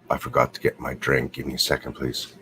I forgot to get my drink. Give me a second, please.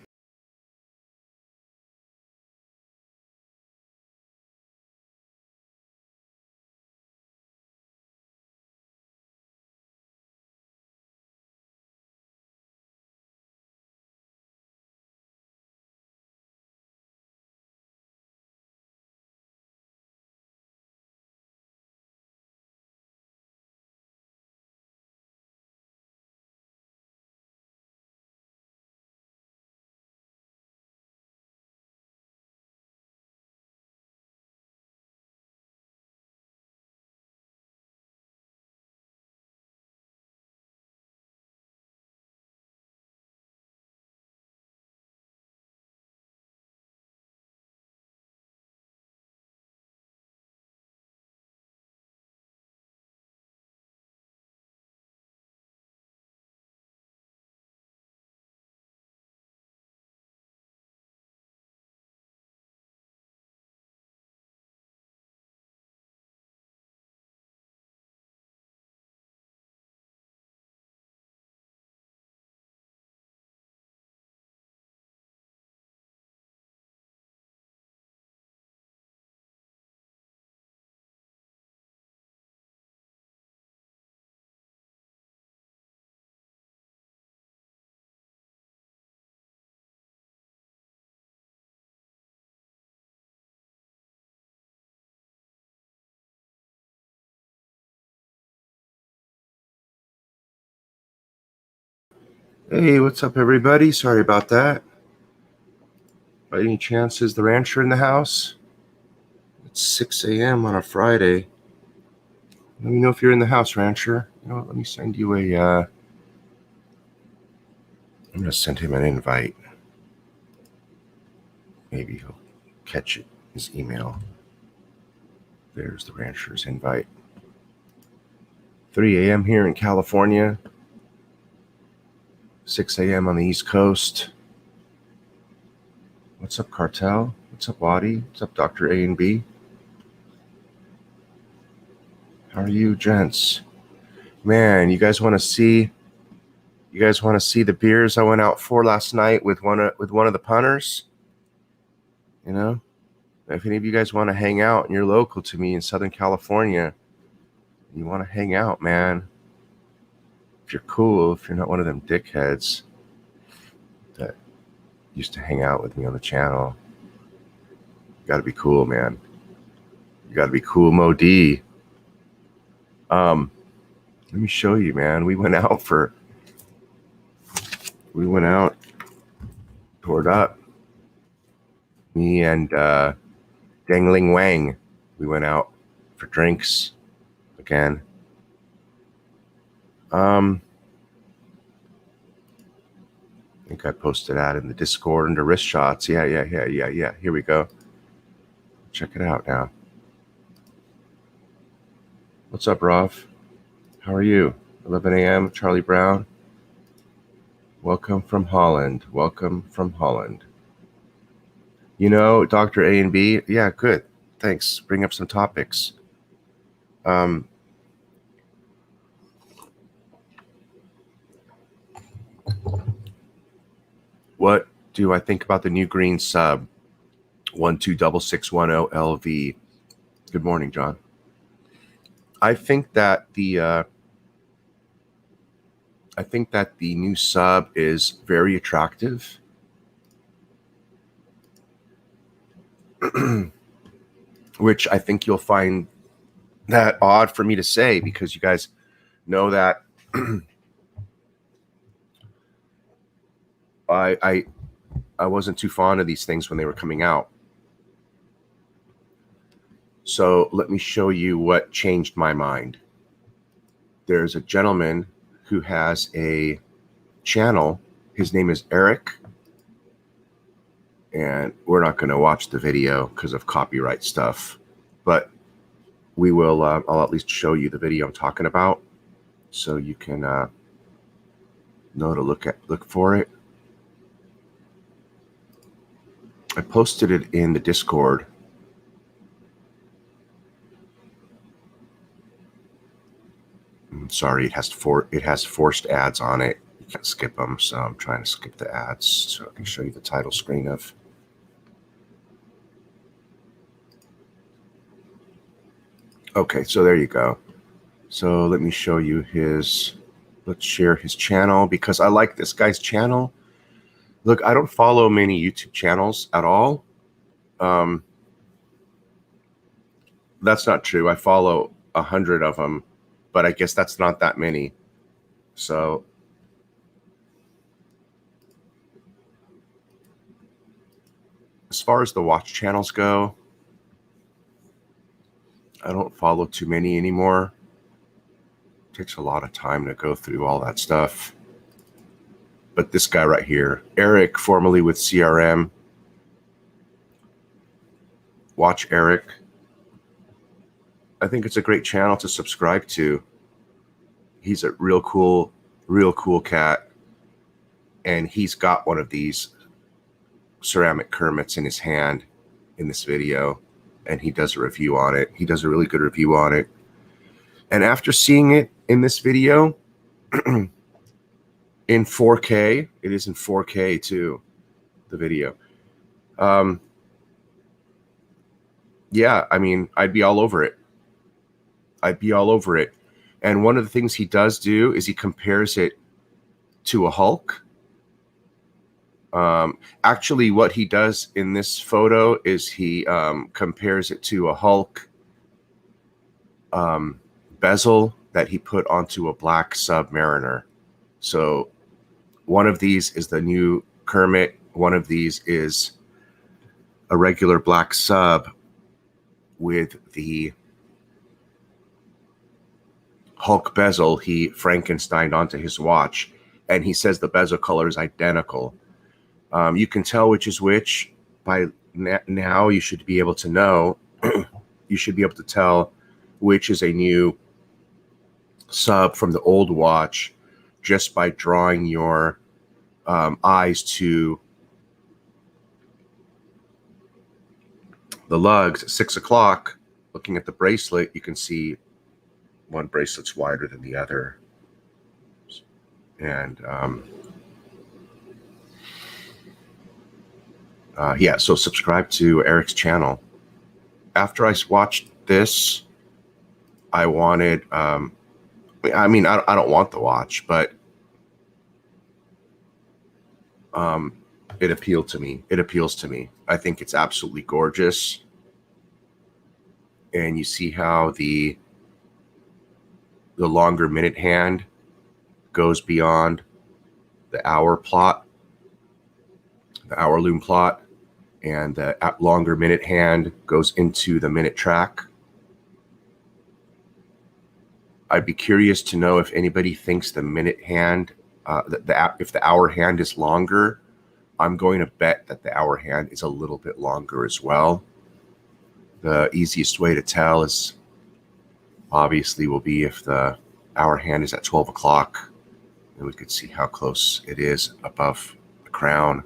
Hey, what's up, everybody? Sorry about that. By any chance, is the rancher in the house? It's 6 a.m. on a Friday. Let me know if you're in the house, rancher. You know what? Let me send you I'm going to send him an invite. Maybe he'll catch it, his email. There's the rancher's invite. 3 a.m. here in California. 6 a.m. on the East Coast. What's up, Cartel? What's up, Waddy? What's up, Dr. A and B? How are you, gents? Man, you guys want to see the beers I went out for last night with one of the punters? You know, if any of you guys want to hang out and you're local to me in Southern California, you want to hang out, man. If you're cool, if you're not one of them dickheads that used to hang out with me on the channel, you got to be cool, man. You got to be cool, Mo D. Let me show you, man. We went out, toured up. Me and Dangling Wang, we went out for drinks again. I think I posted that in the Discord under wrist shots. Yeah. Here we go. Check it out now. What's up, Rolf? How are you? 11 a.m. Charlie Brown. Welcome from Holland. You know, Dr. A and B. Yeah, good. Thanks. Bring up some topics. What do I think about the new green sub? 126610LV. Good morning, John. I think that the new sub is very attractive. Which I think you'll find that odd for me to say, because you guys know that I wasn't too fond of these things when they were coming out. So let me show you what changed my mind. There's a gentleman who has a channel. His name is Eric. And we're not going to watch the video because of copyright stuff. But we will, I'll at least show you the video I'm talking about so you can know to look for it. I posted it in the Discord. I'm sorry, it has forced ads on it. You can't skip them, so I'm trying to skip the ads so I can show you the title screen of. Okay, so there you go. So let me show you his. Let's share his channel because I like this guy's channel. Look, I don't follow many YouTube channels at all. That's not true. I follow 100 of them, but I guess that's not that many. So as far as the watch channels go, I don't follow too many anymore. It takes a lot of time to go through all that stuff. But this guy right here, Eric, formerly with CRM Watch Eric, I think it's a great channel to subscribe to. He's a real cool cat. And he's got one of these ceramic Kermits in his hand in this video. And he does a review on it. He does a really good review on it. And after seeing it in this video, in 4K, it is in 4K too, the video. Yeah, I mean, I'd be all over it. I'd be all over it. And one of the things he does do is he compares it to a Hulk. Actually, what he does in this photo is he compares it to a Hulk bezel that he put onto a black Submariner. So one of these is the new Kermit. One of these is a regular black sub with the Hulk bezel he Frankensteined onto his watch. And he says the bezel color is identical. You can tell which is which by now. You should be able to know. You should be able to tell which is a new sub from the old watch just by drawing your eyes to the lugs at 6 o'clock. Looking at the bracelet, you can see one bracelet's wider than the other. And yeah, so subscribe to Eric's channel. After I watched this, I wanted, I mean, I don't want the watch, but it appealed to me. It appeals to me. I think it's absolutely gorgeous. And you see how the longer minute hand goes beyond the hour plot, the hour loom plot, and the longer minute hand goes into the minute track. I'd be curious to know if anybody thinks the minute hand, if the hour hand is longer. I'm going to bet that the hour hand is a little bit longer as well. The easiest way to tell is obviously will be if the hour hand is at 12 o'clock, and we could see how close it is above the crown,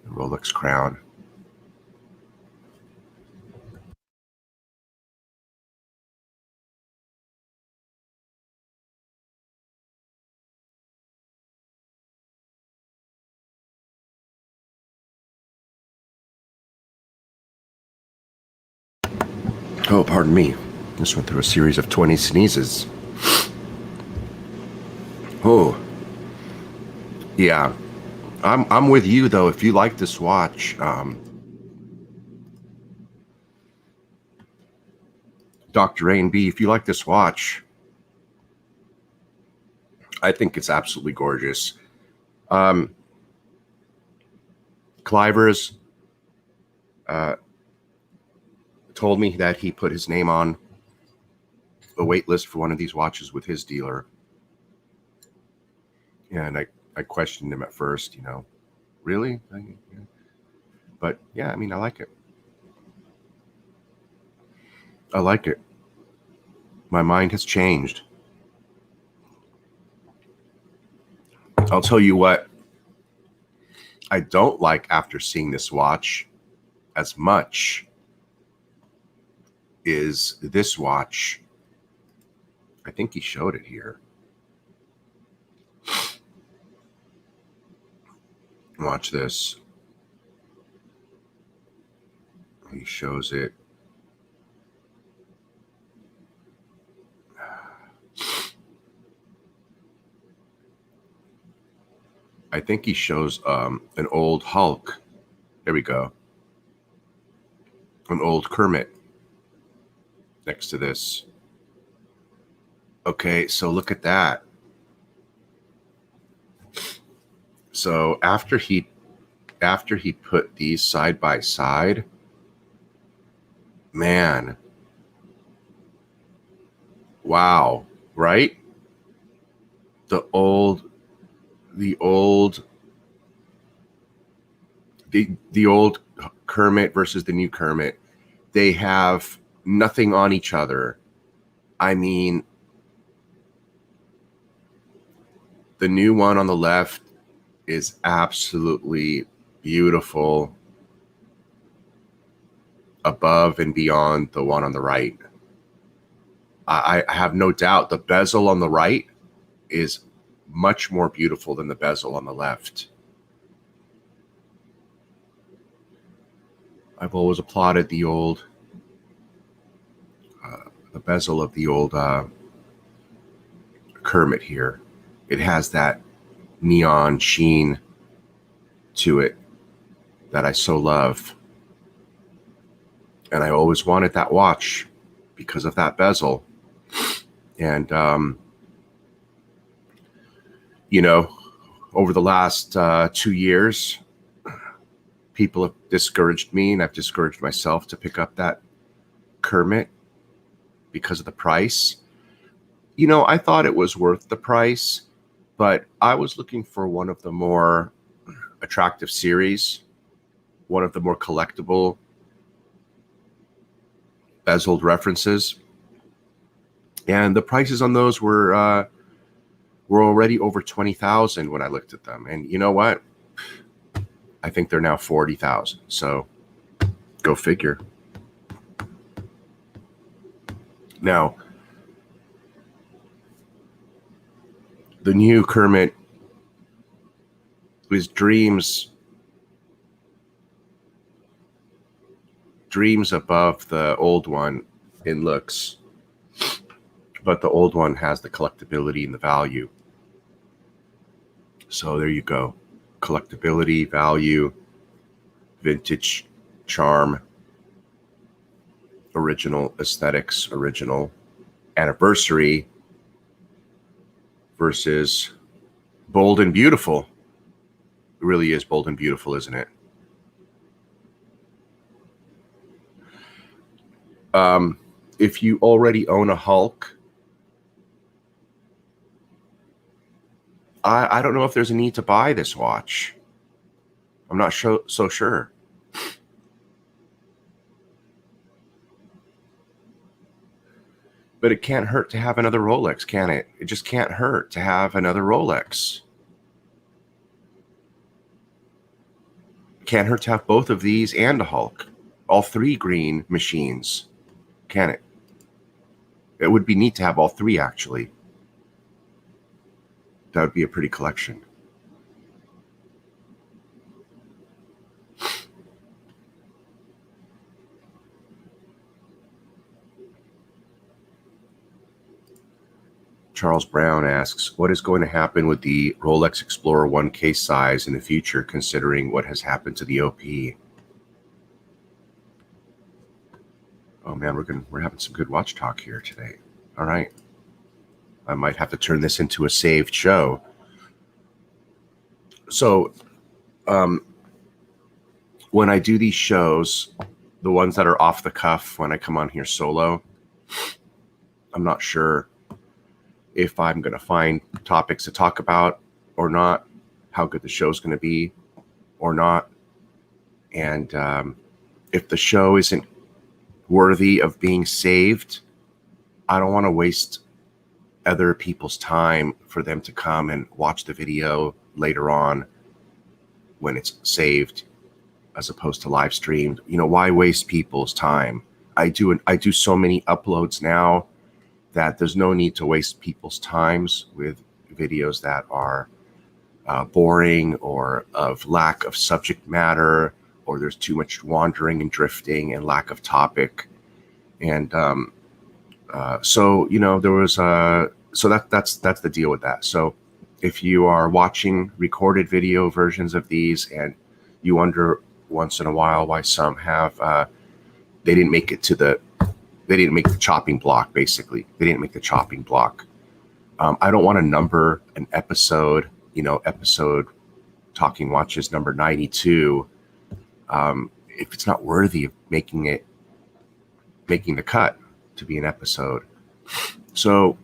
the Rolex crown. Oh, pardon me. Just went through a series of 20 sneezes. Oh, yeah. I'm with you though. If you like this watch, Dr. A and B, if you like this watch, I think it's absolutely gorgeous. Clivers told me that he put his name on a wait list for one of these watches with his dealer. And I questioned him at first, really? But yeah, I mean, I like it. I like it. My mind has changed. I'll tell you what I don't like after seeing this watch as much is this watch. I think he showed it here. Watch this. He shows it. I think he shows an old Hulk. There we go. An old Kermit next to this. Okay, so look at that. So after he put these side by side, man, wow, right? The old Kermit versus the new Kermit, they have nothing on each other. I mean, the new one on the left is absolutely beautiful, above and beyond the one on the right. I have no doubt the bezel on the right is much more beautiful than the bezel on the left. I've always applauded the bezel of the old Kermit here. It has that neon sheen to it that I so love. And I always wanted that watch because of that bezel. And, over the last 2 years, people have discouraged me, and I've discouraged myself to pick up that Kermit because of the price. I thought it was worth the price, but I was looking for one of the more attractive series, one of the more collectible bezeled references. And the prices on those were already over $20,000 when I looked at them. And you know what? I think they're now $40,000. So go figure. Now, the new Kermit was dreams above the old one in looks, but the old one has the collectability and the value. So there you go. Collectability, value, vintage charm, original aesthetics, original anniversary versus bold and beautiful. It really is bold and beautiful, isn't it? If you already own a Hulk, I don't know if there's a need to buy this watch. I'm not so sure. But it can't hurt to have another Rolex, can it? It just can't hurt to have another Rolex. It can't hurt to have both of these and a Hulk. All three green machines. Can it? It would be neat to have all three, actually. That would be a pretty collection. Charles Brown asks, what is going to happen with the Rolex Explorer 1 case size in the future, considering what has happened to the OP? Oh man, we're having some good watch talk here today. All right. I might have to turn this into a saved show. So, when I do these shows, the ones that are off the cuff when I come on here solo, I'm not sure if I'm going to find topics to talk about or not, how good the show's going to be or not. And if the show isn't worthy of being saved, I don't want to waste other people's time for them to come and watch the video later on when it's saved as opposed to live streamed. You know, why waste people's time? I do so many uploads now that there's no need to waste people's times with videos that are boring or of lack of subject matter, or there's too much wandering and drifting and lack of topic. And so, you know, there was so that's the deal with that. So if you are watching recorded video versions of these and you wonder once in a while why some have they didn't make the chopping block, basically. They didn't make the chopping block. I don't want to number an episode, you know, episode Talking Watches number 92, if it's not worthy of making the cut to be an episode. So,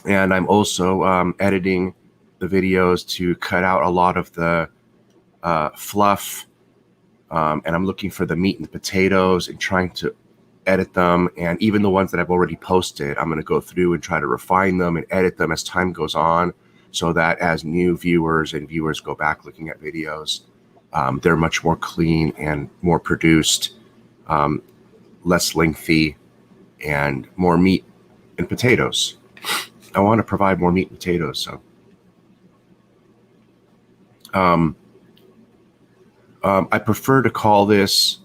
and I'm also editing the videos to cut out a lot of the fluff, and I'm looking for the meat and potatoes and trying to edit them. And even the ones that I've already posted, I'm going to go through and try to refine them and edit them as time goes on, so that as new viewers go back looking at videos, they're much more clean and more produced, less lengthy, and more meat and potatoes. I want to provide more meat and potatoes. So I prefer to call this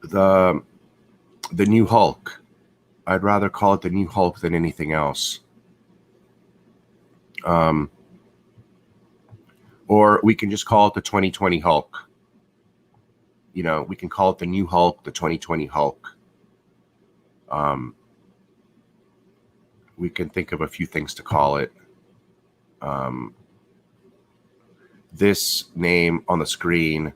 the new Hulk. I'd rather call it the new Hulk than anything else. Or we can just call it the 2020 Hulk. You know, we can call it the new Hulk, the 2020 Hulk. We can think of a few things to call it. This name on the screen,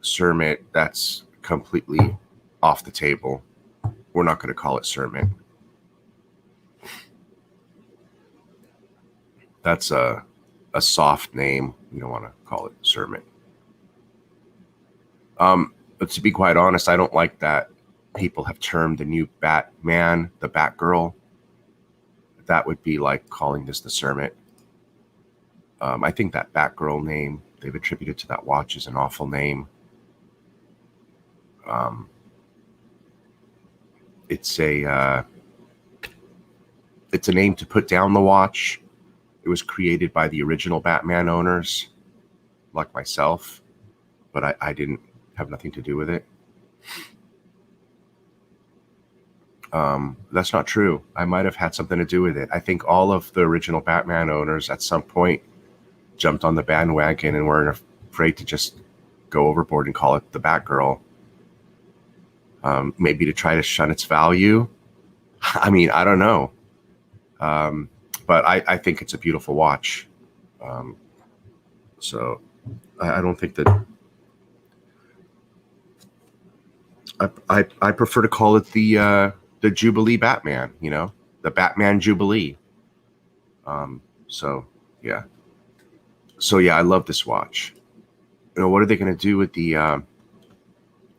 Kermit, that's completely off the table. We're not going to call it Kermit. That's a soft name. We don't want to call it Kermit. But to be quite honest, I don't like that people have termed the new Batman the Batgirl. That would be like calling this the Kermit. I think that Batgirl name they've attributed to that watch is an awful name. It's a name to put down the watch. It was created by the original Batman owners, like myself, but I didn't have nothing to do with it. That's not true. I might have had something to do with it. I think all of the original Batman owners at some point jumped on the bandwagon and weren't afraid to just go overboard and call it the Batgirl. Maybe to try to shun its value. I mean, I don't know. But I think it's a beautiful watch. So I don't think that I prefer to call it the Jubilee Batman, you know, the Batman Jubilee. So yeah, I love this watch. You know, what are they going to do with the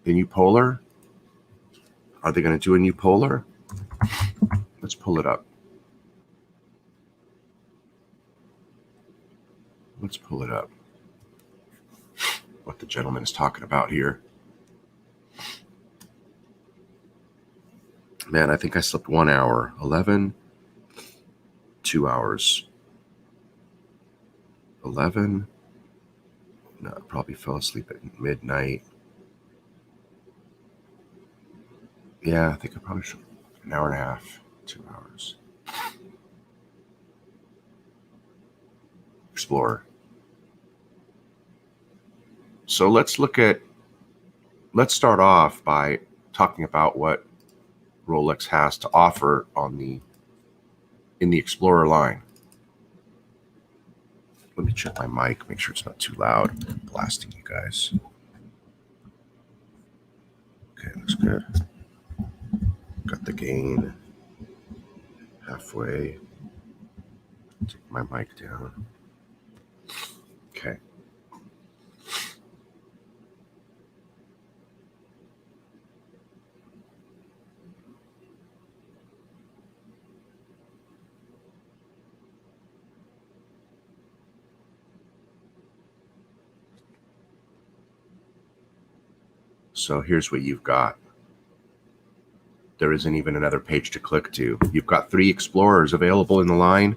new Polar? Are they going to do a new Polar? Let's pull it up. Let's pull it up. What the gentleman is talking about here. Man, I think I slept 1 hour. 11, 2 hours. 11. No, I probably fell asleep at midnight. Yeah, I think I probably should. An hour and a half, 2 hours. Explorer. So let's start off by talking about what Rolex has to offer in the Explorer line. Let me check my mic, make sure it's not too loud. I'm blasting you guys. good. Got the gain halfway. Take my mic down. Okay. So here's what you've got. There isn't even another page to click to. You've got 3 Explorers available in the line.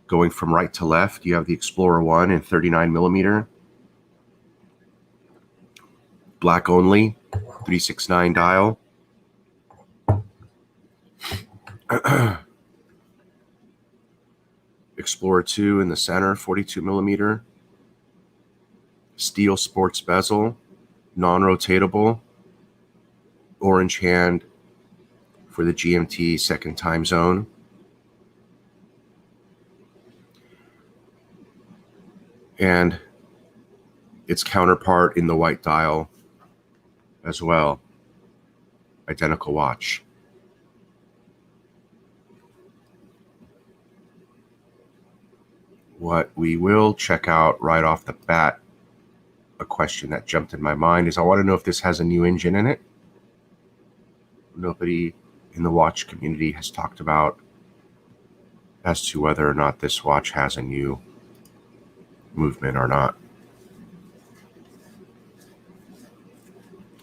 Going from right to left, you have the Explorer 1 in 39 millimeter. Black only, 369 dial. Explorer 2 in the center, 42 millimeter. Steel sports bezel, non-rotatable. Orange hand for the GMT second time zone. And its counterpart in the white dial as well. Identical watch. What we will check out right off the bat, a question that jumped in my mind, is I want to know if this has a new engine in it. Nobody in the watch community has talked about as to whether or not this watch has a new movement or not.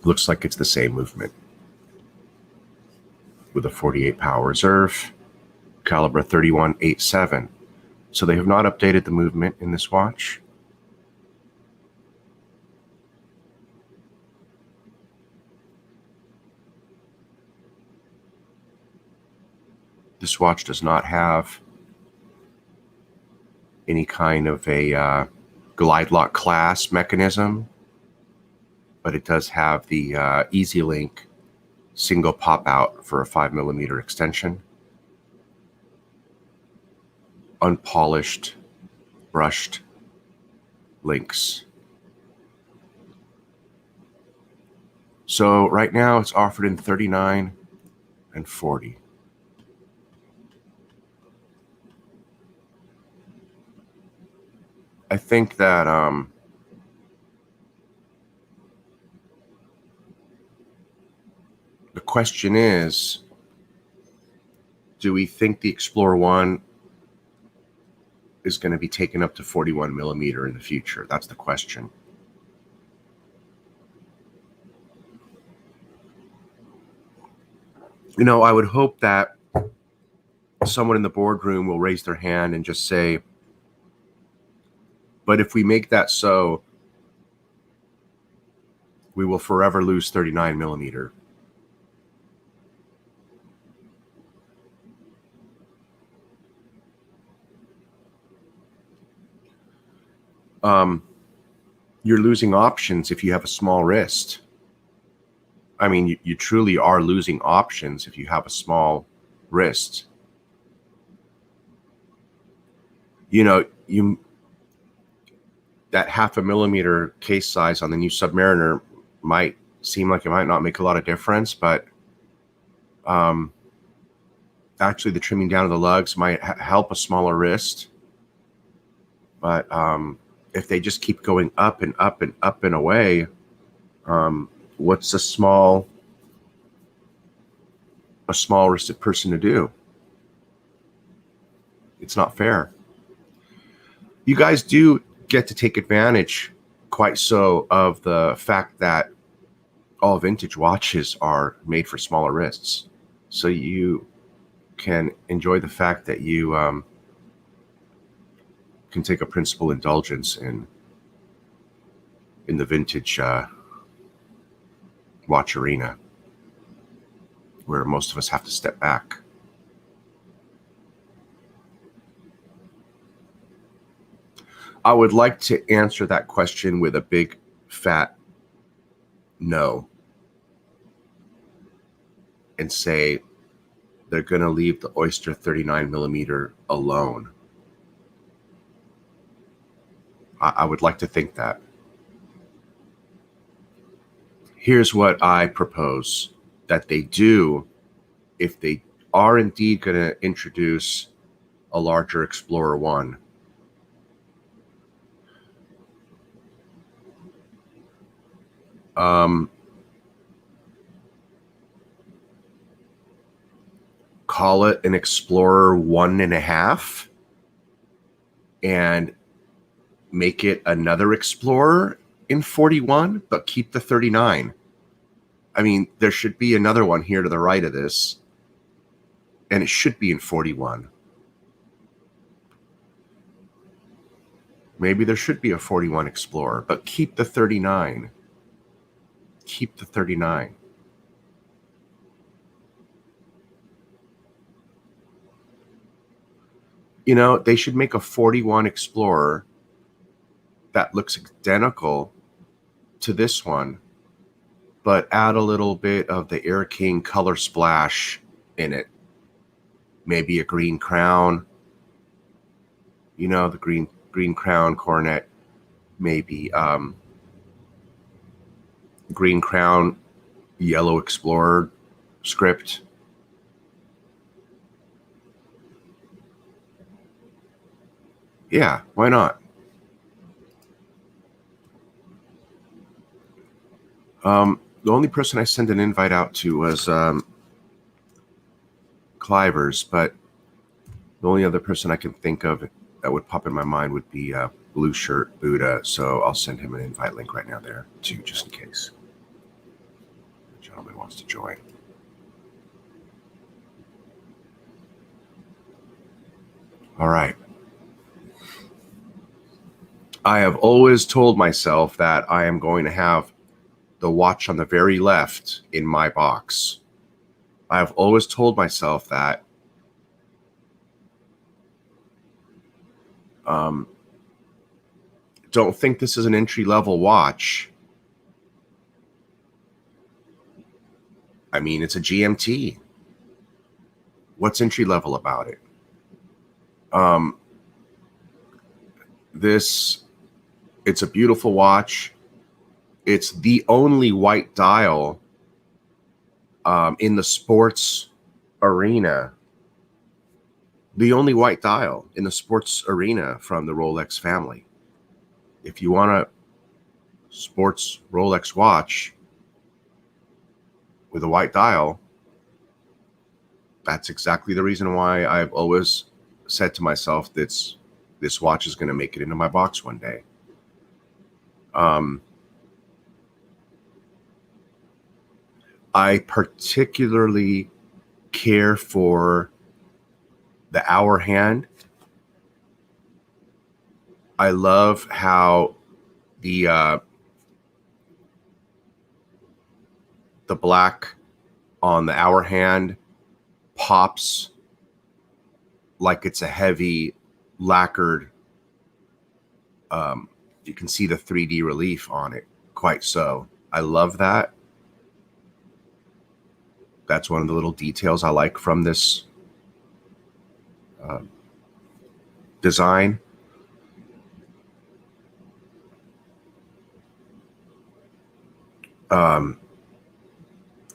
Looks like it's the same movement with a 48 power reserve, caliber 31.87. So they have not updated the movement in this watch. This watch does not have any kind of a glide lock clasp mechanism, but it does have the Easy Link single pop out for a 5 millimeter extension. Unpolished, brushed links. So right now it's offered in 39 and 40. I think that the question is, do we think the Explorer 1 is going to be taken up to 41 millimeter in the future? That's the question. You know, I would hope that someone in the boardroom will raise their hand and just say, but if we make that so, we will forever lose 39 millimeter. You're losing options if you have a small wrist. I mean, you truly are losing options if you have a small wrist. You know, that 0.5 millimeter case size on the new Submariner might seem like it might not make a lot of difference, but actually the trimming down of the lugs might help a smaller wrist. But if they just keep going up and up and up and away, what's a small wristed person to do? It's not fair. You guys do get to take advantage quite so of the fact that all vintage watches are made for smaller wrists. So you can enjoy the fact that you can take a principal indulgence in the vintage watch arena, where most of us have to step back. I would like to answer that question with a big fat no and say they're going to leave the Oyster 39 millimeter alone. I would like to think that. Here's what I propose that they do if they are indeed going to introduce a larger Explorer 1. Call it an Explorer 1.5 and make it another Explorer in 41, but keep the 39. I mean, there should be another one here to the right of this, and it should be in 41. Maybe there should be a 41 Explorer, but keep the 39. Keep the 39. You know, they should make a 41 Explorer that looks identical to this one, but add a little bit of the Air King color splash in it. Maybe a green crown, you know, the green crown coronet, maybe green crown, yellow Explorer script. Yeah, why not? The only person I sent an invite out to was Clivers, but the only other person I can think of that would pop in my mind would be Blue Shirt Buddha. So I'll send him an invite link right now there too, just in case the gentleman wants to join. All right. I have always told myself that I am going to have the watch on the very left in my box. I have always told myself that. Don't think this is an entry-level watch. I mean, it's a GMT. What's entry-level about it? It's a beautiful watch. It's the only white dial in the sports arena. The only white dial in the sports arena from the Rolex family. If you want a sports Rolex watch with a white dial, that's exactly the reason why I've always said to myself that this watch is going to make it into my box one day. I particularly care for the hour hand. I love how the black on the hour hand pops like it's a heavy lacquered. You can see the 3D relief on it, quite so. I love that. That's one of the little details I like from this design.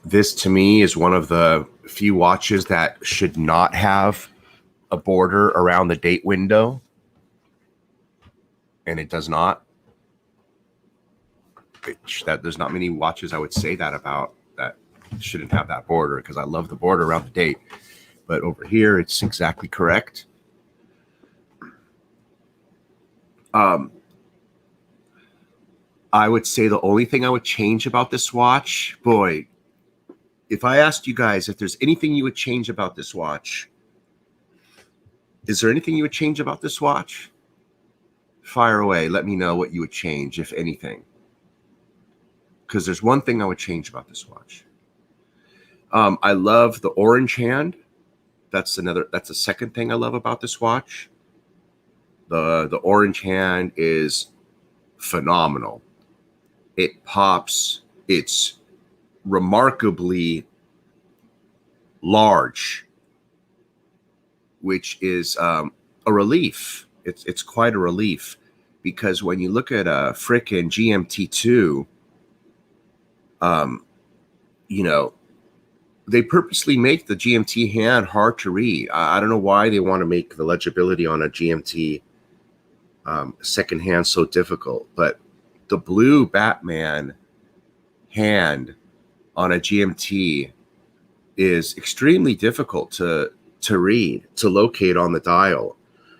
This to me is one of the few watches that should not have a border around the date window, and it does not. There's not many watches I would say that about that shouldn't have that border, because I love the border around the date. But over here, it's exactly correct. I would say the only thing I would change about this watch, boy, if I asked you guys if there's anything you would change about this watch, is there anything you would change about this watch? Fire away. Let me know what you would change, if anything. Because there's one thing I would change about this watch. I love the orange hand. That's the second thing I love about this watch. The orange hand is phenomenal. It pops. It's remarkably large, which is a relief. It's quite a relief, because when you look at a frickin' GMT2, Um, you know, they purposely make the GMT hand hard to read. I don't know why they want to make the legibility on a GMT second hand so difficult, but the blue Batman hand on a GMT is extremely difficult to read, to locate on the dial.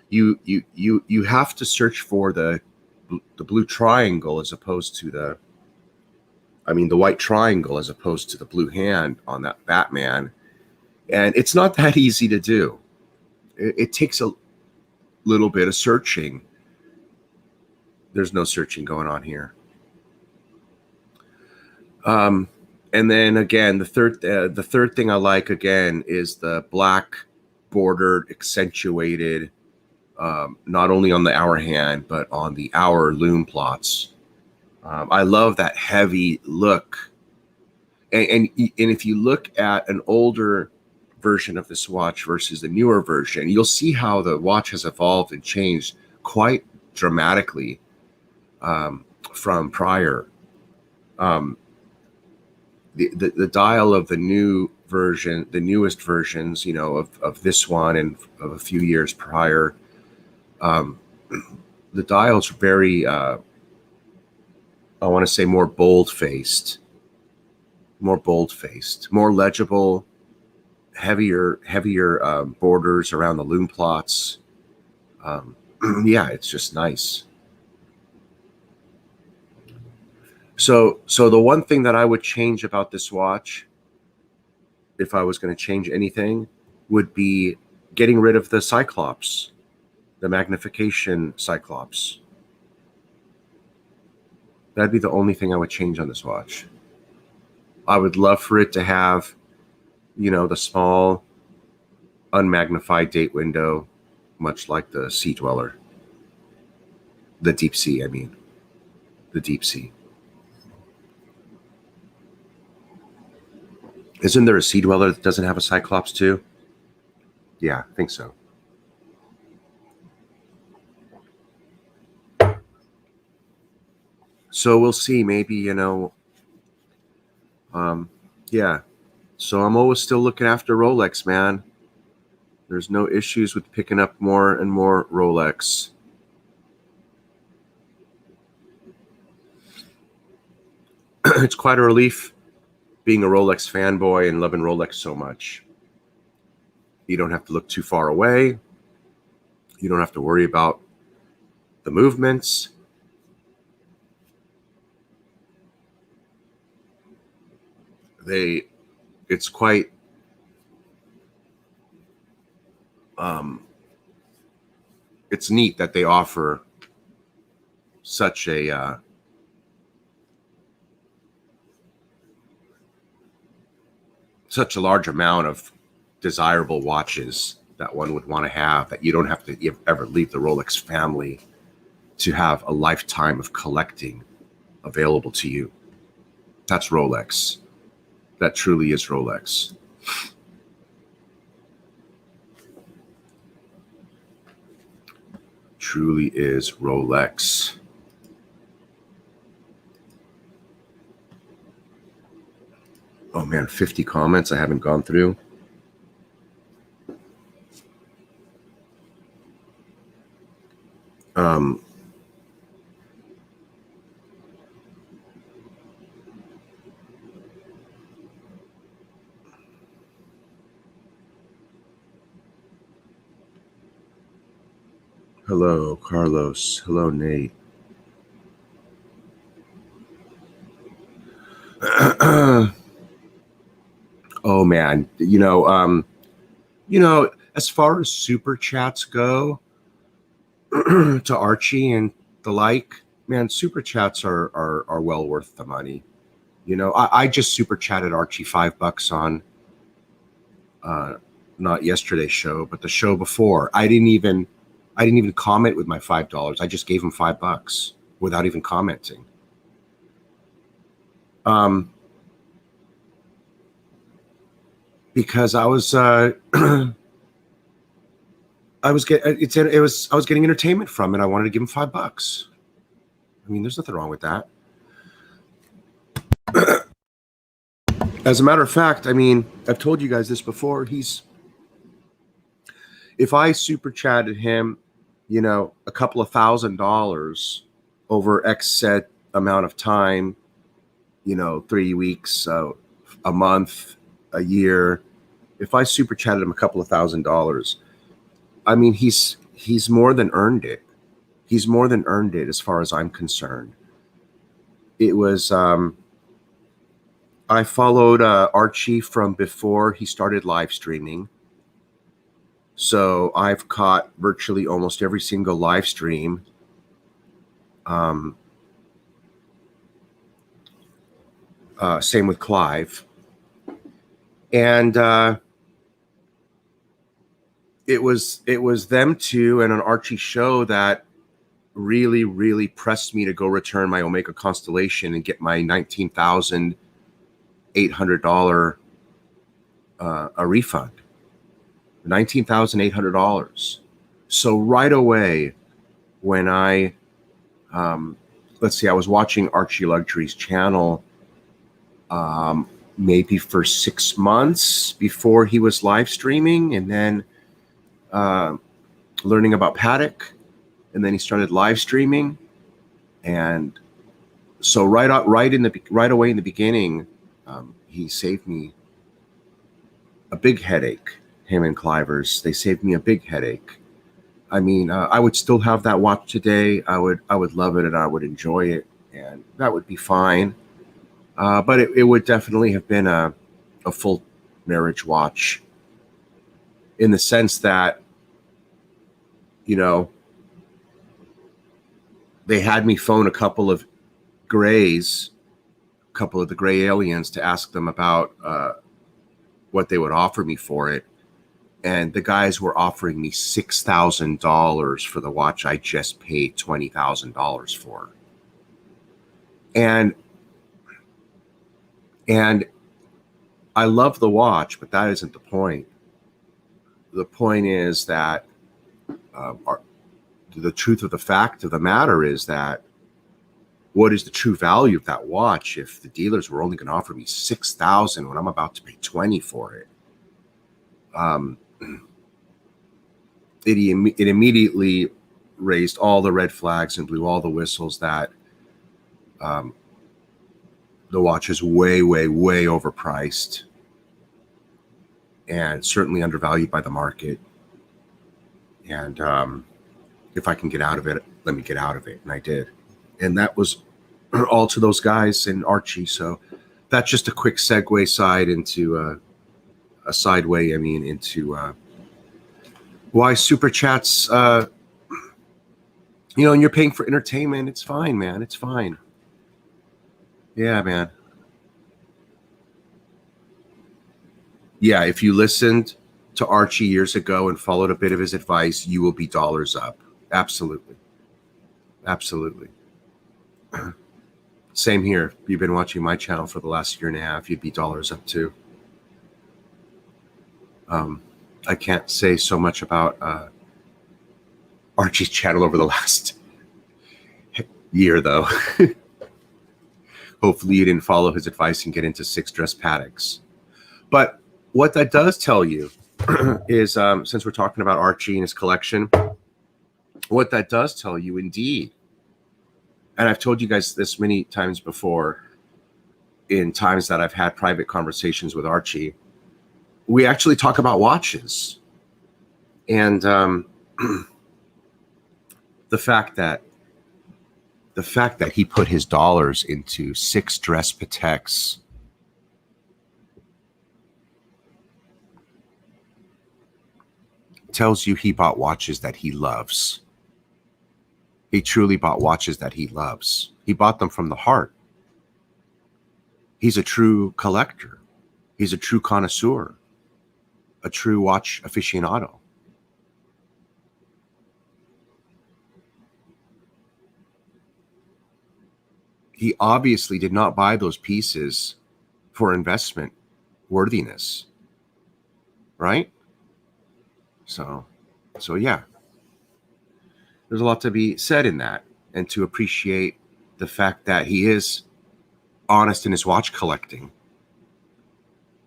You have to search for the blue triangle as opposed to the white triangle as opposed to the blue hand on that Batman. And it's not that easy to do. It takes a little bit of searching. There's no searching going on here. And then again, the third thing I like again is the black bordered, accentuated, not only on the hour hand but on the hour loom plots. I love that heavy look. And if you look at an older version of this watch versus the newer version, you'll see how the watch has evolved and changed quite dramatically from prior. The dial of the new version, the newest versions, of this one and of a few years prior, the dial's very, I want to say more bold-faced, more legible, heavier borders around the loom plots. Yeah, it's just nice. So the one thing that I would change about this watch, if I was going to change anything, would be getting rid of the Cyclops, the magnification Cyclops. That'd be the only thing I would change on this watch. I would love for it to have, the small, unmagnified date window, much like the Sea Dweller. The Deep Sea, the Deep Sea. Isn't there a Sea Dweller that doesn't have a Cyclops too? Yeah, I think so. So we'll see. Maybe, yeah. So I'm always still looking after Rolex, man. There's no issues with picking up more and more Rolex. It's quite a relief being a Rolex fanboy and loving Rolex so much. You don't have to look too far away. You don't have to worry about the movements. It's quite it's neat that they offer such a large amount of desirable watches that one would want to have, that you don't have to ever leave the Rolex family to have a lifetime of collecting available to you. That's Rolex. That truly is Rolex. Truly is Rolex. Oh man, 50 comments I haven't gone through. Hello, Carlos. Hello, Nate. Oh man, as far as super chats go, to Archie and the like, man, super chats are well worth the money. I just super chatted Archie $5 on not yesterday's show, but the show before. I didn't even comment with my $5. I just gave him $5 without even commenting. Because I was getting entertainment from it. I wanted to give him $5. There's nothing wrong with that. As a matter of fact, I mean, I've told you guys this before. If I super chatted him, a couple of $1,000 over X set amount of time, 3 weeks, a month, a year, if I super chatted him a couple of $1,000, I mean, he's more than earned it. He's more than earned it as far as I'm concerned. It was, I followed Archie from before he started live streaming. So I've caught virtually almost every single live stream. Same with Clive. And it was them two and an Archie show that really, really pressed me to go return my Omega Constellation and get my $19,800 a refund. $19,800. So right away, when I, let's see, I was watching Archie Luxury's channel maybe for 6 months before he was live streaming, and then learning about Paddock, and then he started live streaming, and so right away in the beginning, he saved me a big headache. Him and Clivers, they saved me a big headache. I mean, I would still have that watch today. I would love it and I would enjoy it, and that would be fine. But it would definitely have been a full marriage watch, in the sense that, they had me phone a couple of the gray aliens to ask them about what they would offer me for it. And the guys were offering me $6,000 for the watch I just paid $20,000 for. And I love the watch, but that isn't the point. The point is that the truth of the fact of the matter is that, what is the true value of that watch if the dealers were only going to offer me $6,000 when I'm about to pay $20,000 for it? It immediately raised all the red flags and blew all the whistles that the watch is way, way, way overpriced and certainly undervalued by the market. And if I can get out of it, let me get out of it. And I did. And that was all to those guys and Archie. So that's just a quick segue into why super chats, and you're paying for entertainment. It's fine, man. It's fine. Yeah, man. Yeah, if you listened to Archie years ago and followed a bit of his advice, you will be dollars up. Absolutely. Absolutely. Same here. If you've been watching my channel for the last year and a half, you'd be dollars up too. I can't say so much about Archie's channel over the last year, though. Hopefully you didn't follow his advice and get into 6 dress Paddocks. But what that does tell you is, since we're talking about Archie and his collection, what that does tell you indeed, and I've told you guys this many times before in times that I've had private conversations with Archie, we actually talk about watches. And the fact that he put his dollars into 6 dress Pateks tells you he bought watches that he loves. He truly bought watches that he loves. He bought them from the heart. He's a true collector. He's a true connoisseur, a true watch aficionado. He obviously did not buy those pieces for investment worthiness, right? So yeah, there's a lot to be said in that, and to appreciate the fact that he is honest in his watch collecting.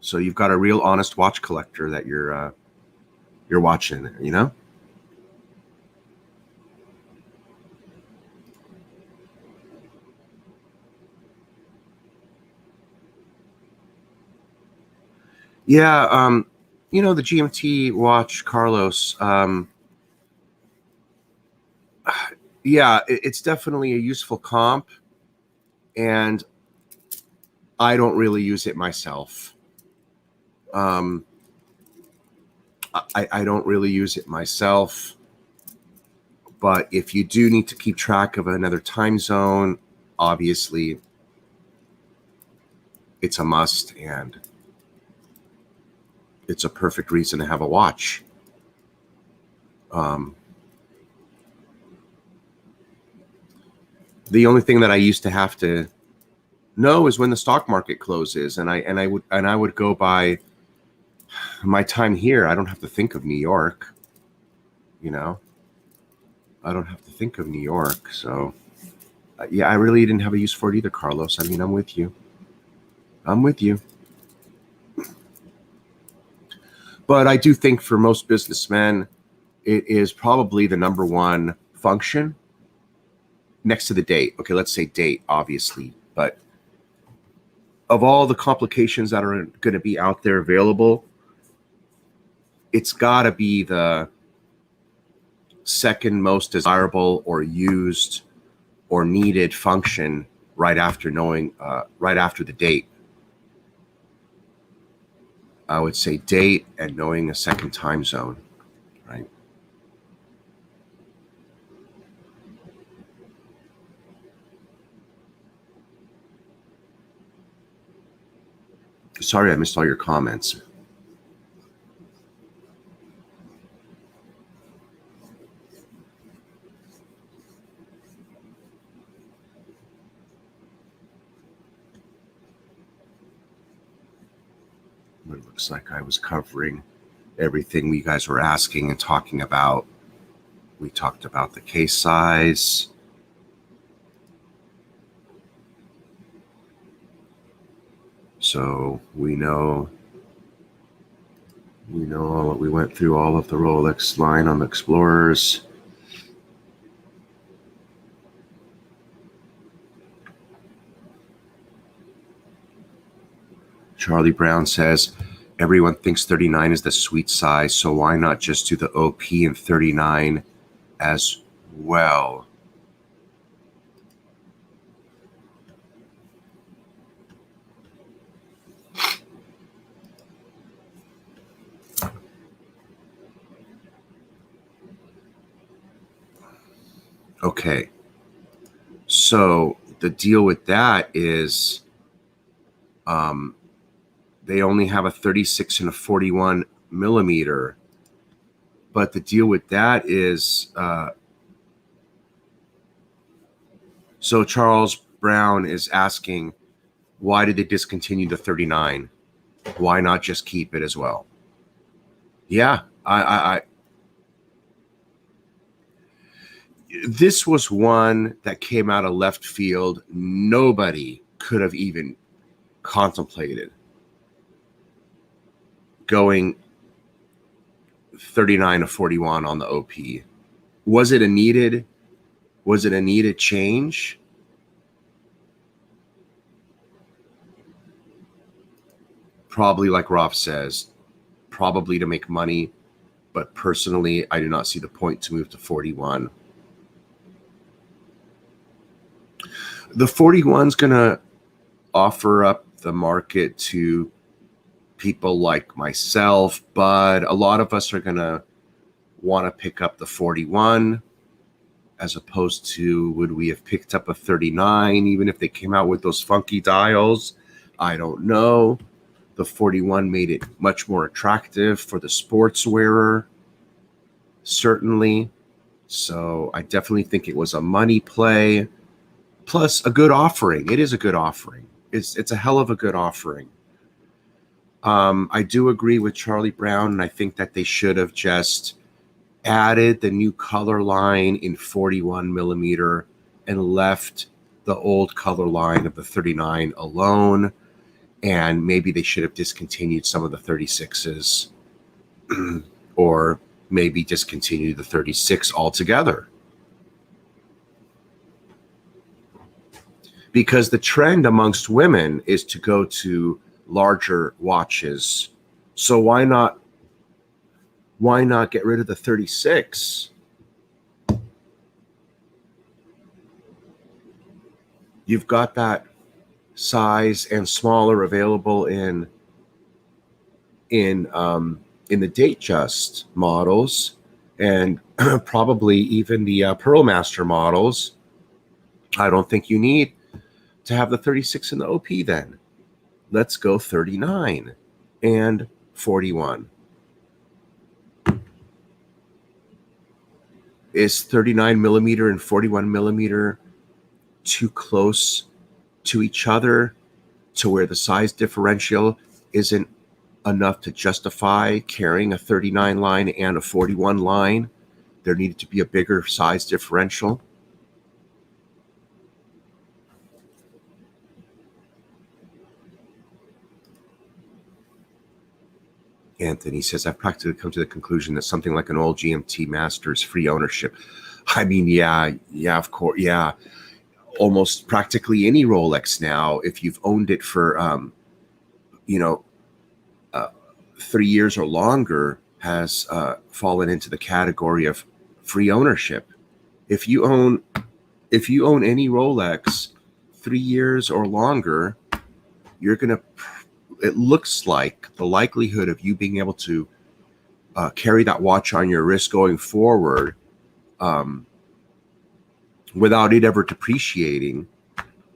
So you've got a real honest watch collector that you're watching, you know? Yeah, you know, the GMT watch, Carlos, yeah, it's definitely a useful comp, and I don't really use it myself. I don't really use it myself, but if you do need to keep track of another time zone, obviously it's a must, and it's a perfect reason to have a watch. The only thing that I used to have to know is when the stock market closes, and I would go by my time here. I don't have to think of New York, you know. I don't have to think of New York, so yeah, I really didn't have a use for it either, Carlos. I mean, I'm with you. But I do think for most businessmen, it is probably the number one function next to the date. Okay, let's say date, obviously, but of all the complications that are going to be out there available, it's got to be the second most desirable or used or needed function right after the date. I would say date and knowing a second time zone, right? Sorry, I missed all your comments. It looks like I was covering everything you guys were asking and talking about. We talked about the case size. So we know we went through all of the Rolex line on the Explorers. Charlie Brown says, everyone thinks 39 is the sweet size, so why not just do the OP in 39 as well? Okay, so the deal with that is they only have a 36 and a 41 millimeter, but the deal with that is so Charles Brown is asking, why did they discontinue the 39? Why not just keep it as well? Yeah, I this was one that came out of left field. Nobody could have even contemplated going 39 to 41 on the OP. Was it a needed change? Probably, like Rolf says, probably to make money, but personally, I do not see the point to move to 41. The 41 is going to offer up the market to people like myself, but a lot of us are going to want to pick up the 41 as opposed to would we have picked up a 39 even if they came out with those funky dials? I don't know. The 41 made it much more attractive for the sports wearer, certainly. So I definitely think it was a money play, plus a good offering. It is a good offering. It's a hell of a good offering. I do agree with Charlie Brown, and I think that they should have just added the new color line in 41 millimeter and left the old color line of the 39 alone. and maybe they should have discontinued some of the 36s or maybe discontinue the 36 altogether. Because the trend amongst women is to go to larger watches. So why not get rid of the 36? You've got that size and smaller available in the Datejust models, and probably even the Pearl Master models. I don't think you need to have the 36 in the OP then. Let's go 39 and 41. Is 39 millimeter and 41 millimeter too close to each other to where the size differential isn't enough to justify carrying a 39 line and a 41 line? There needed to be a bigger size differential. Anthony says, I've practically come to the conclusion that something like an old GMT Master is free ownership. I mean, yeah, of course, yeah. Almost practically any Rolex now, if you've owned it for, 3 years or longer, has fallen into the category of free ownership. If you own any Rolex 3 years or longer, you're gonna. It looks like the likelihood of you being able to carry that watch on your wrist going forward, without it ever depreciating,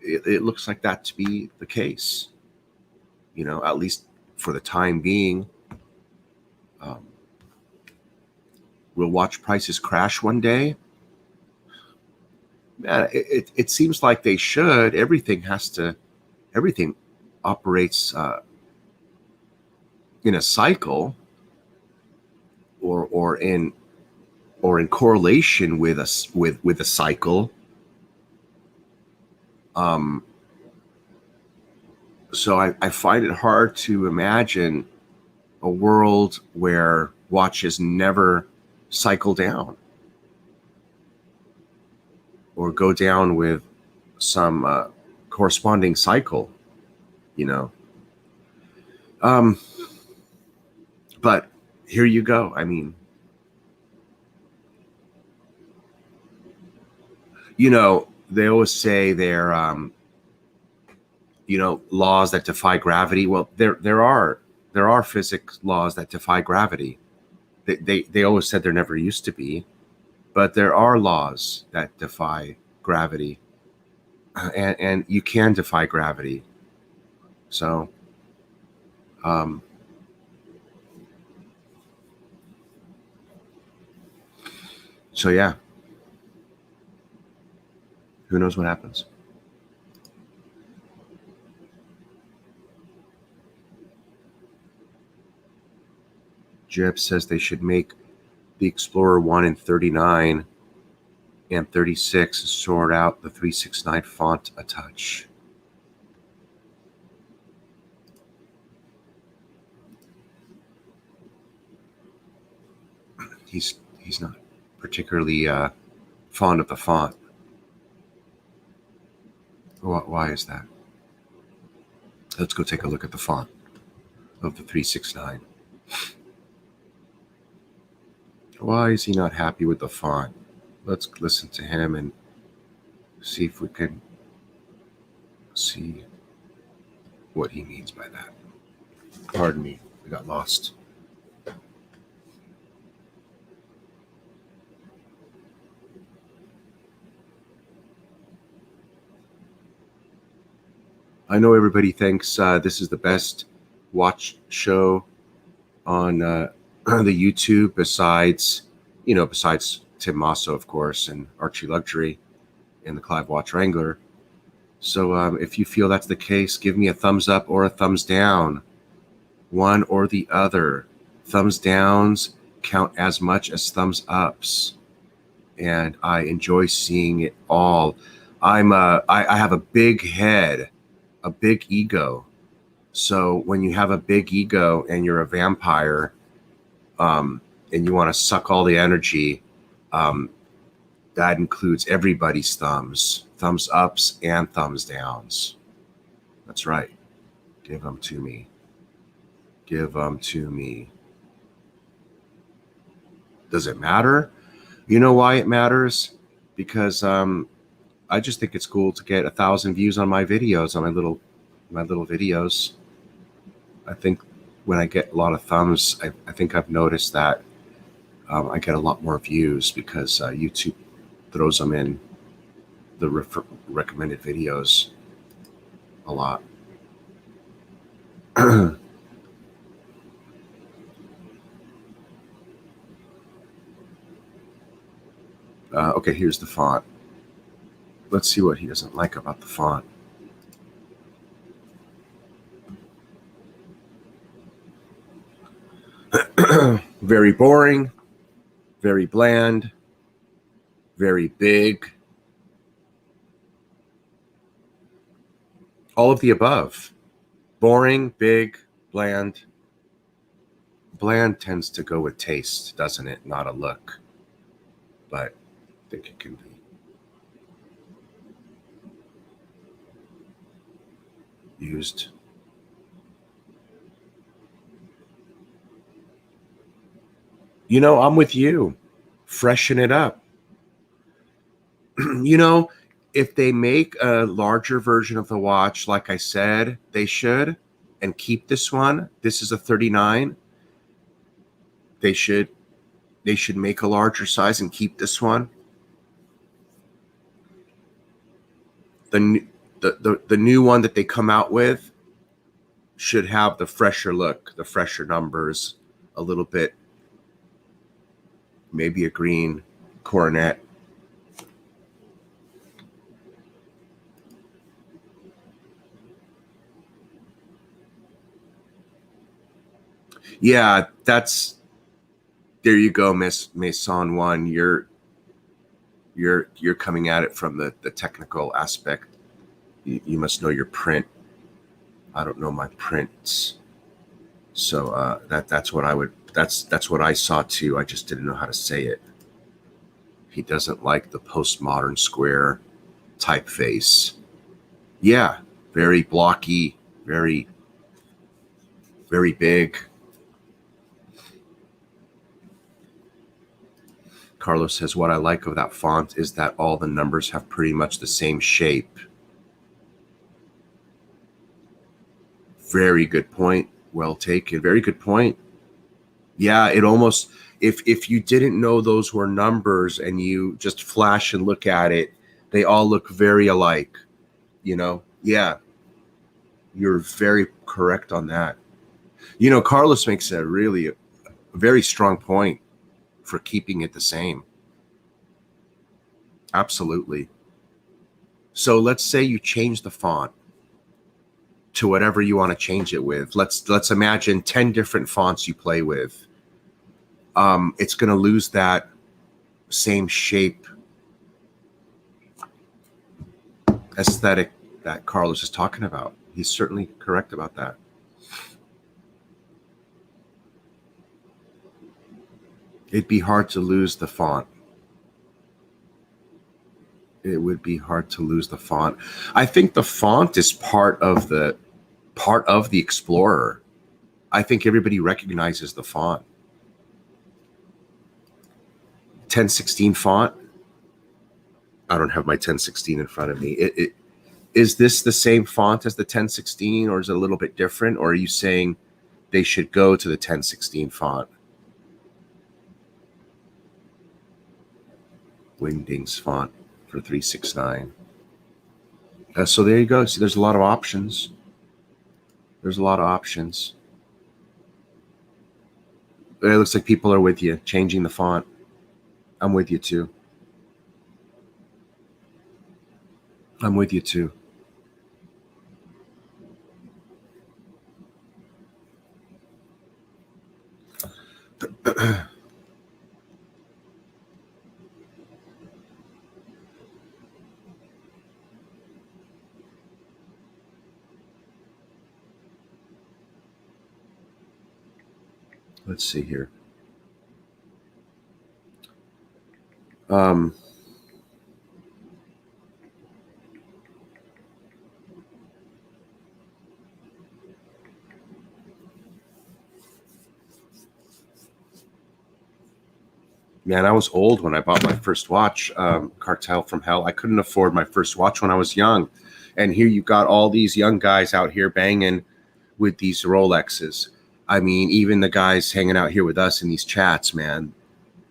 it looks like that to be the case. At least for the time being. Will watch prices crash one day? Man, it seems like they should. Everything operates in a cycle, or in correlation with a cycle. So I find it hard to imagine a world where watches never cycle down or go down with some corresponding cycle, But here you go. I mean, they always say they're, laws that defy gravity. Well, there are physics laws that defy gravity. They always said there never used to be, but there are laws that defy gravity, and you can defy gravity. So, yeah. Who knows what happens? Jeb says they should make the Explorer 1 in 39 and 36 and sort out the 369 font a touch. He's not particularly fond of the font. Why is that? Let's go take a look at the font of the 369. Why is he not happy with the font? Let's listen to him and see if we can see what he means by that. Pardon me, we got lost. I know everybody thinks this is the best watch show on the YouTube, besides Tim Masso, of course, and Archie Luxury and the Clive Watch Wrangler. So if you feel that's the case, give me a thumbs up or a thumbs down. One or the other. Thumbs downs count as much as thumbs ups, and I enjoy seeing it all. I have a big head, a big ego, So when you have a big ego and you're a vampire, and you want to suck all the energy, that includes everybody's thumbs ups and thumbs downs. That's right. Give them to me. Give them to me. Does it matter? You know why it matters? Because I just think it's cool to get 1,000 views on my videos, on my little videos. I think when I get a lot of thumbs, I think I've noticed that I get a lot more views because YouTube throws them in the recommended videos a lot. Okay, here's the font. Let's see what he doesn't like about the font. Very boring, very bland, very big. All of the above. Boring, big, bland. Bland tends to go with taste, doesn't it? Not a look. But I think it can be. Used. You know, I'm with you. Freshen it up. You know, if they make a larger version of the watch, like I said, they should, and keep this one. This is a 39. They should make a larger size and keep this one. The new one that they come out with should have the fresher look, the fresher numbers, a little bit, maybe a green coronet. Yeah, that's, there you go, Miss Maison One. You're coming at it from the technical aspect. You must know your print. I don't know my prints. So that's what I would, that's what I saw too. I just didn't know how to say it. He doesn't like the postmodern square typeface. Yeah, very blocky, very big. Carlos says, what I like of that font is that all the numbers have pretty much the same shape. Very good point. Well taken. Very good point. Yeah, it almost, if you didn't know those were numbers and you just flash and look at it, they all look very alike, you know? Yeah, you're very correct on that. You know, Carlos makes a very strong point for keeping it the same. Absolutely. So let's say you change the font to whatever you want to change it with. Let's imagine 10 different fonts you play with. It's going to lose that same shape aesthetic that Carlos is talking about. He's certainly correct about that. It'd be hard to lose the font. It would be hard to lose the font. I think the font is part of the Explorer. I think everybody recognizes the font. 1016 font. I don't have my 1016 in front of me. Is this the same font as the 1016, or is it a little bit different? Or are you saying they should go to the 1016 font? Wingdings font for 369. So there you go. See, there's a lot of options. There's a lot of options. It looks like people are with you, changing the font. I'm with you too. I'm with you too. Let's see here. Um, Man, I was old when I bought my first watch, Cartel from Hell. I couldn't afford my first watch when I was young. And here you got all these young guys out here banging with these Rolexes. I mean, even the guys hanging out here with us in these chats, man.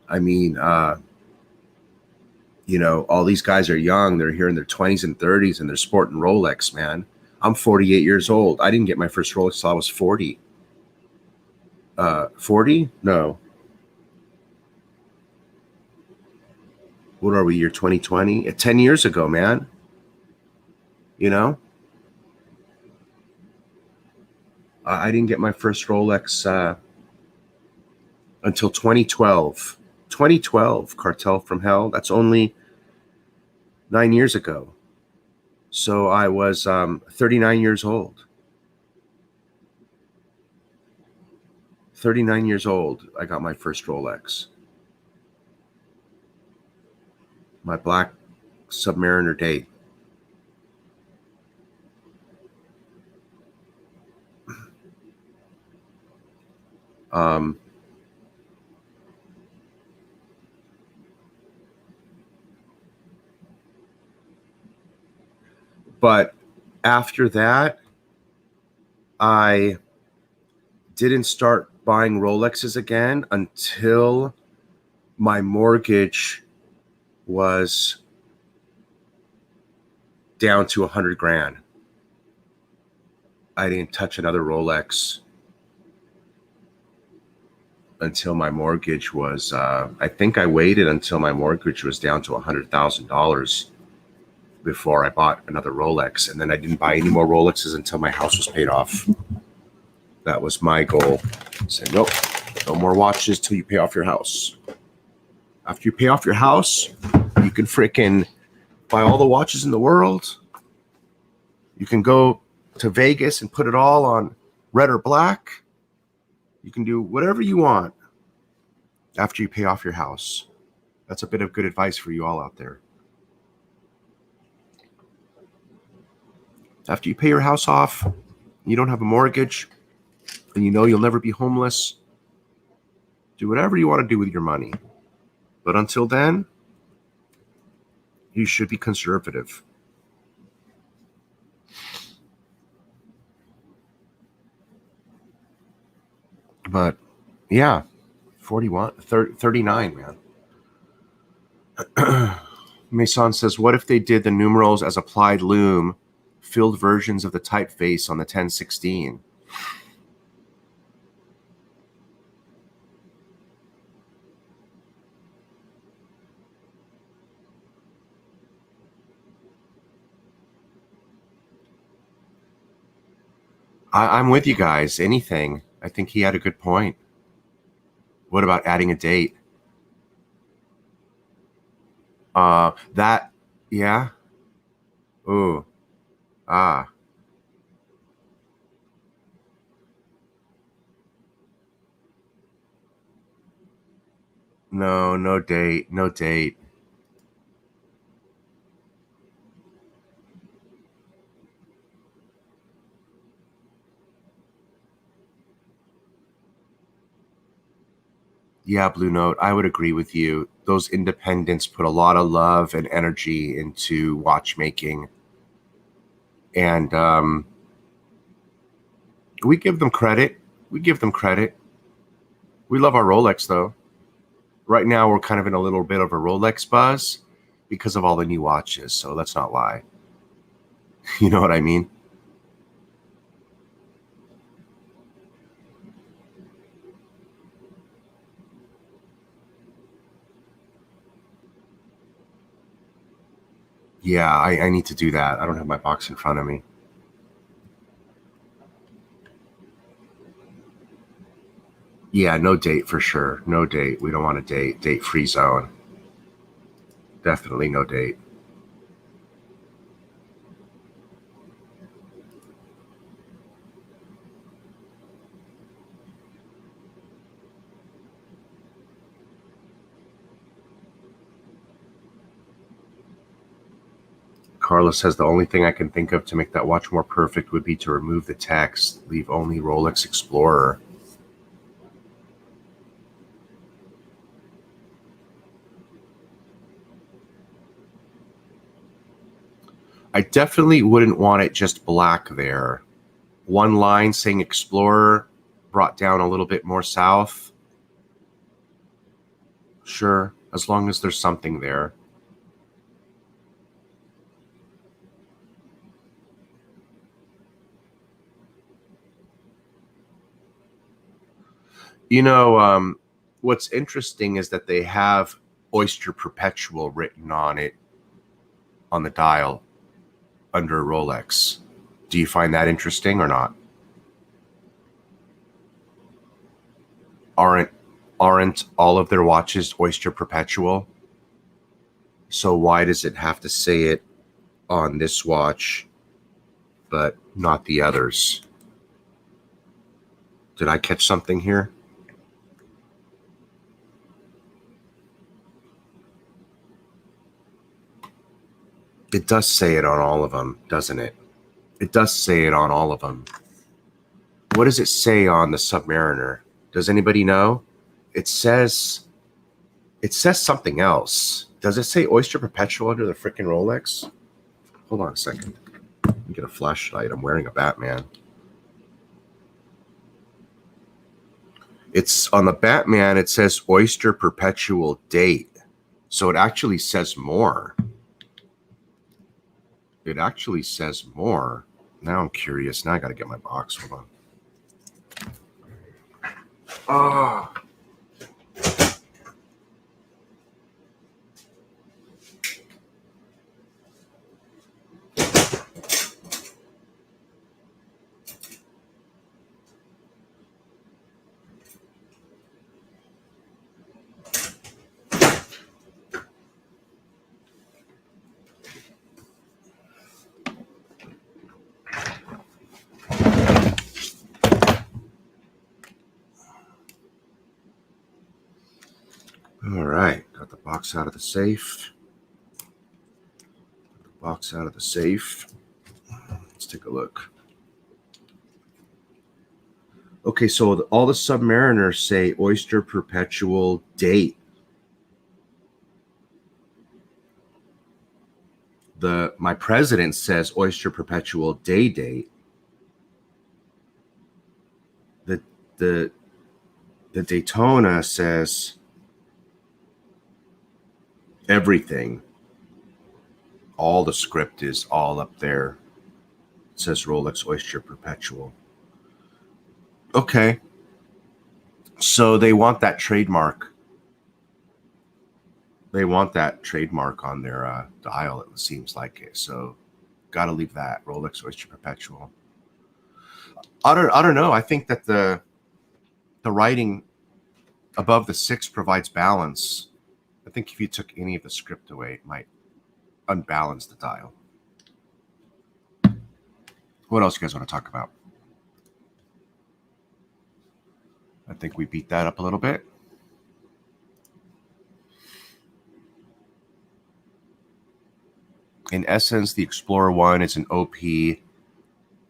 I mean, all these guys are young. They're here in their 20s and 30s, and they're sporting Rolex, man. I'm 48 years old. I didn't get my first Rolex till I was 40. 40? No. What are we, year 2020? 10 years ago, man. I didn't get my first Rolex until 2012. 2012, Cartel from Hell. That's only 9 years ago. So I was 39 years old. 39 years old, I got my first Rolex. My black Submariner date. But after that, I didn't start buying Rolexes again until my mortgage was down to 100 grand. I didn't touch another Rolex until my mortgage was, I think I waited until my mortgage was down to $100,000 before I bought another Rolex. And then I didn't buy any more Rolexes until my house was paid off. That was my goal. I said, nope, no more watches till you pay off your house. After you pay off your house, you can freaking buy all the watches in the world. You can go to Vegas and put it all on red or black. You can do whatever you want after you pay off your house. That's a bit of good advice for you all out there. After you pay your house off, you don't have a mortgage, and you know you'll never be homeless, do whatever you want to do with your money. But until then, you should be conservative. But yeah, 39, man. Mason says, what if they did the numerals as applied loom, filled versions of the typeface on the 1016? I'm with you guys. Anything. I think he had a good point. What about adding a date? Yeah. Ooh. Ah. No date. No date. Yeah, Blue Note, I would agree with you. Those independents put a lot of love and energy into watchmaking. And we give them credit. We give them credit. We love our Rolex, though. Right now, we're kind of in a little bit of a Rolex buzz because of all the new watches. So let's not lie. You know what I mean? Yeah, I need to do that. I don't have my box in front of me. Yeah, no date for sure. No date. We don't want a date. Date-free zone. Definitely no date. Carla says the only thing I can think of to make that watch more perfect would be to remove the text, leave only Rolex Explorer. I definitely wouldn't want it just black there. One line saying Explorer brought down a little bit more south. Sure, as long as there's something there. You know, what's interesting is that they have Oyster Perpetual written on it on the dial under Rolex. Do you find that interesting or not? Aren't all of their watches Oyster Perpetual? So why does it have to say it on this watch but not the others? Did I catch something here? It does say it on all of them, doesn't it? It does say it on all of them. What does it say on the Submariner? Does anybody know? It says something else. Does it say Oyster Perpetual under the freaking Rolex? Hold on a second. Let me get a flashlight. I'm wearing a Batman. It's on the Batman. It says Oyster Perpetual date. So it actually says more. It actually says more. Now I'm curious. Now I got to get my box. Hold on. Ah. All right, got the box out of the safe. Let's take a look. Okay, so all the Submariners say Oyster Perpetual date. My president says Oyster Perpetual date. The Daytona says everything. All the script is all up there. It says Rolex Oyster Perpetual. Okay. So they want that trademark. They want that trademark on their dial, it seems like it. So got to leave that Rolex Oyster Perpetual. I don't know. I think that the writing above the 6 provides balance. I think if you took any of the script away, it might unbalance the dial. What else you guys want to talk about? I think we beat that up a little bit. In essence, the Explorer 1 is an OP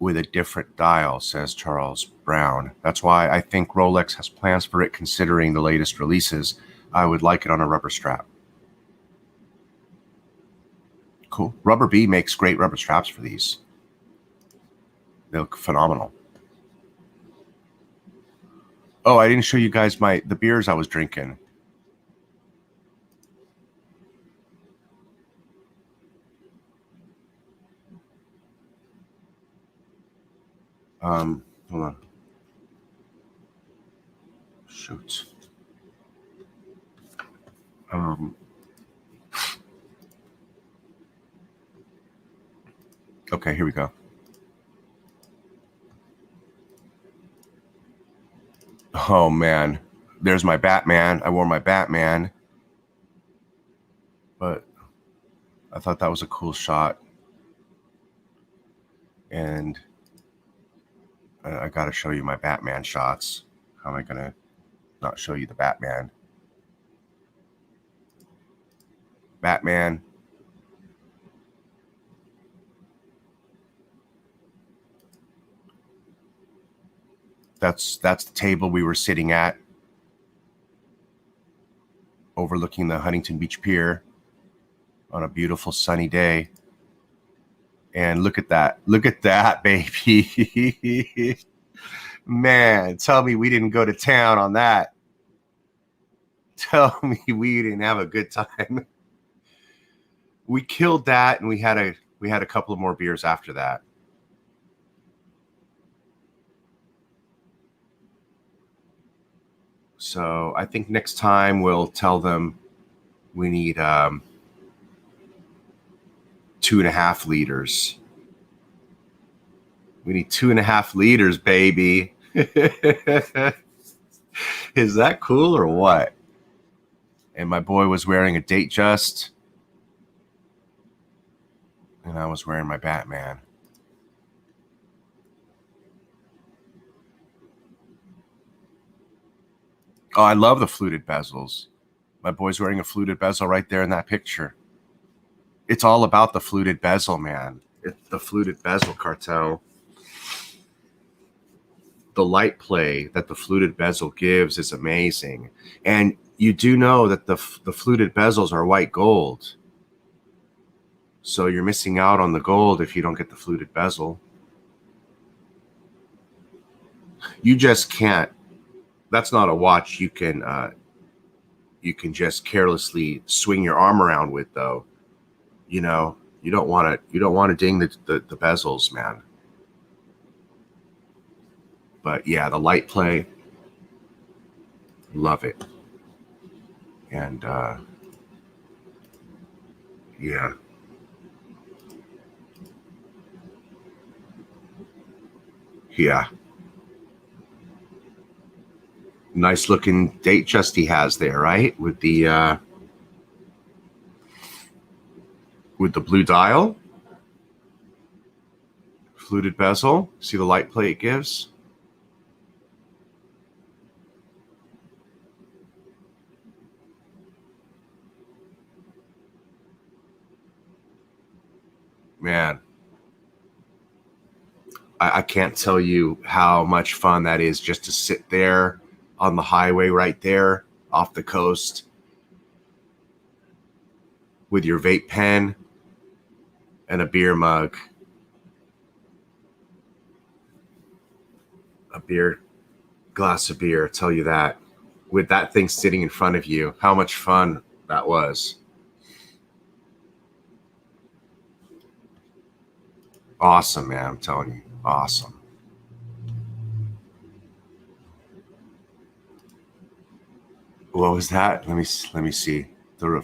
with a different dial, says Charles Brown. That's why I think Rolex has plans for it considering the latest releases. I would like it on a rubber strap. Cool. Rubber Bee makes great rubber straps for these. They look phenomenal. Oh, I didn't show you guys the beers I was drinking. Hold on. Shoot. Okay, here we go. Oh, man. There's my Batman. I wore my Batman. But I thought that was a cool shot. And I got to show you my Batman shots. How am I going to not show you the Batman? Batman. That's the table we were sitting at, overlooking the Huntington Beach Pier on a beautiful sunny day. And look at that. Look at that, baby. Man, tell me we didn't go to town on that. Tell me we didn't have a good time. We killed that, and we had a couple of more beers after that. So I think next time we'll tell them we need 2.5 liters. We need 2.5 liters, baby. Is that cool or what? And my boy was wearing a Datejust, and I was wearing my Batman. Oh, I love the fluted bezels. My boy's wearing a fluted bezel right there in that picture. It's all about the fluted bezel, man. It's the fluted bezel cartel. The light play that the fluted bezel gives is amazing. And you do know that the fluted bezels are white gold. So you're missing out on the gold if you don't get the fluted bezel. You just can't. That's not a watch you can just carelessly swing your arm around with, though. You know, you don't want to ding the bezels, man. But yeah, the light play, love it. And yeah. Yeah. Nice looking Datejust he has there, right? With the blue dial, fluted bezel. See the light play it gives? Man, I can't tell you how much fun that is just to sit there on the highway right there off the coast with your vape pen and a beer mug. Glass of beer, tell you that. With that thing sitting in front of you, how much fun that was. Awesome, man, I'm telling you. Awesome. What was that? Let me see. The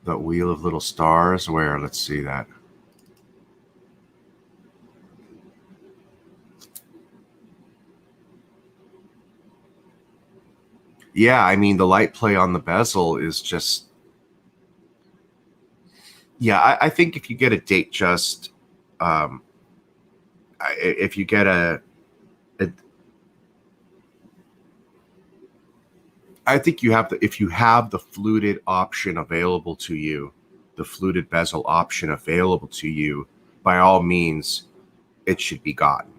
wheel of little stars. Where? Let's see that. Yeah, I mean the light play on the bezel is just. Yeah, I think if you get a Datejust, if you get I think you have if you have the fluted option available to you, the fluted bezel option available to you, by all means, it should be gotten.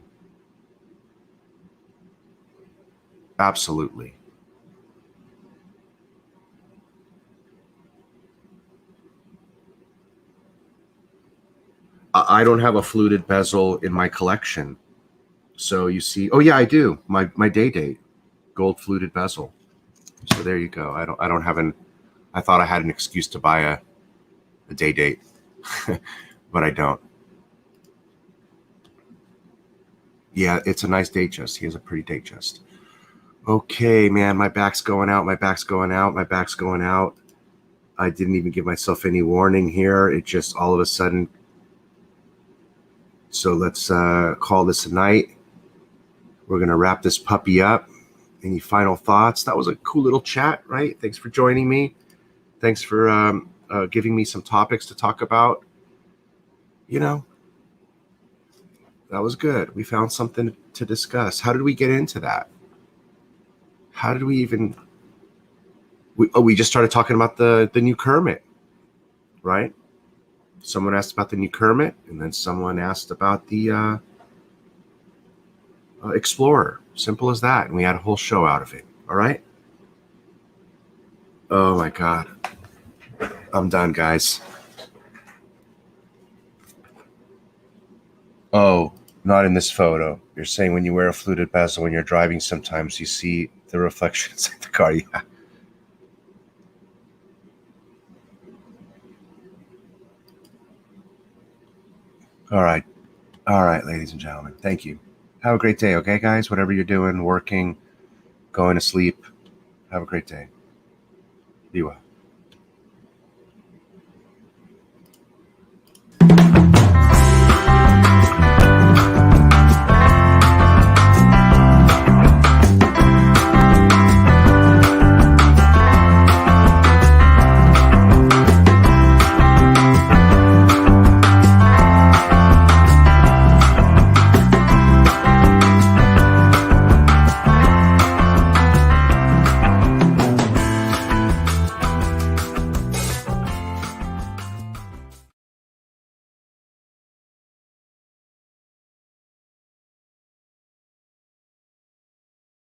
Absolutely. I don't have a fluted bezel in my collection. So you see, oh yeah, I do. My day date, gold fluted bezel. So there you go. I don't have I thought I had an excuse to buy a day date, but I don't. Yeah, it's a nice Datejust. He has a pretty Datejust. Okay, man, my back's going out. My back's going out. My back's going out. I didn't even give myself any warning here. It just all of a sudden. So let's call this a night. We're going to wrap this puppy up. Any final thoughts? That was a cool little chat, right? Thanks for joining me. Thanks for giving me some topics to talk about. You know, that was good. We found something to discuss. How did we get into that? How did we even... We just started talking about the new Kermit, right? Someone asked about the new Kermit, and then someone asked about the Explorer. Simple as that. And we had a whole show out of it. All right. Oh my God. I'm done, guys. Oh, not in this photo. You're saying when you wear a fluted bezel when you're driving, sometimes you see the reflections in the car. Yeah. All right. All right, ladies and gentlemen. Thank you. Have a great day, okay, guys? Whatever you're doing, working, going to sleep. Have a great day. Be well.